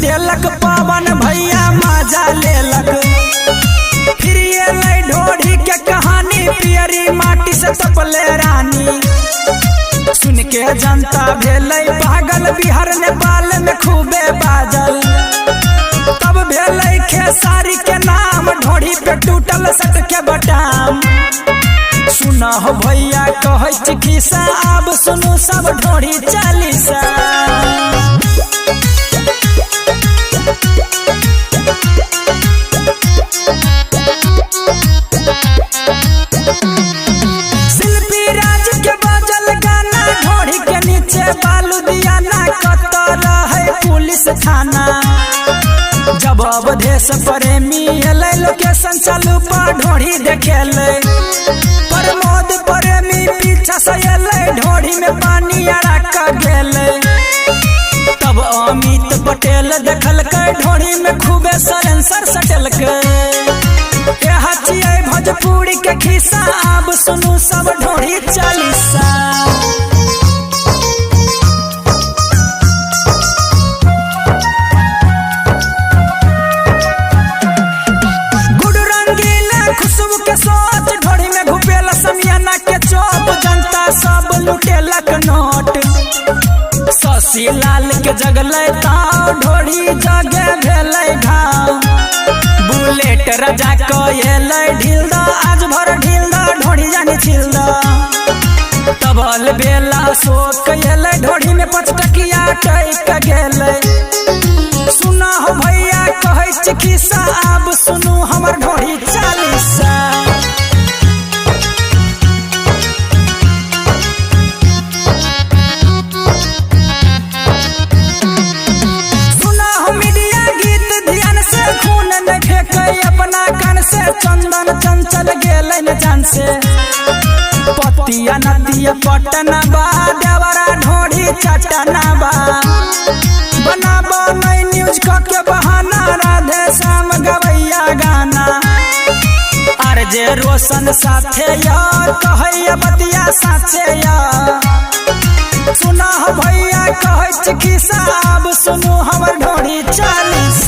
देलक पवन भैया मजा लेलक। फिर ये लय ढोढ़ी के कहानी पियरी माटी से तपले रानी। सुन के जनता भेलै पागल बिहार नेपाल में खूबे बाजल। तब भेलै खेसारी के नाम ढोढ़ी पे टूटल सट के बटाम। सुना हो भैया कहै खिस्सा अब सुनू सब ढोढ़ी चालीसा। शिल्पी राज के बजल गाना ढोढ़ी के नीचे बालू दिया ना कतर है पुलिस थाना। जब अवधेश प्रेमी अलै लोकेशन चालू पर ढोढ़ी देखेले। प्रमोद प्रेमी पीछा से अलै ढोढ़ी में पानी अड़क गेले। तब अमित पटेल देखलकै ढोढ़ी में खूबे सरेंसर सटलकै। यह छियै भोजपुरी के खिस्सा अब सुनू सब ढोढ़ी चालीसा। खुशबू के सोच ढोढ़ी में घुपेल समियाना के चौप। जनता सब लुटेलक नोट। शशि लाल के जगलै ताव ढोढ़ी जगे भेलै घाव। बुलेट राजा कहेलै ढील द आज भर ढील द ढोढ़ी जानी छिल द। तबल बेला शोक एलै ढोढ़ी में 5 टकिया टैक गेलै। सुना हो भैया कहै खिस्सा अब सुनू हमर ढोढ़ी चालीसा। सुना हो मीडिया गीत ध्यान से खून न फेंकै अपना कान से। चंदन चंचल गेलै न जान से। पतिया नदिया पटना बा देवरा ढोढ़ी चटना बा। बनाबो नई न्यूज के बहाना राधे श्याम गवैया गाना। आरजे रोशन साथे यार कहैया बतिया साचे यार। सुना हो भैया कहै खिस्सा अब सुनू हमर ढोढ़ी चालीसा।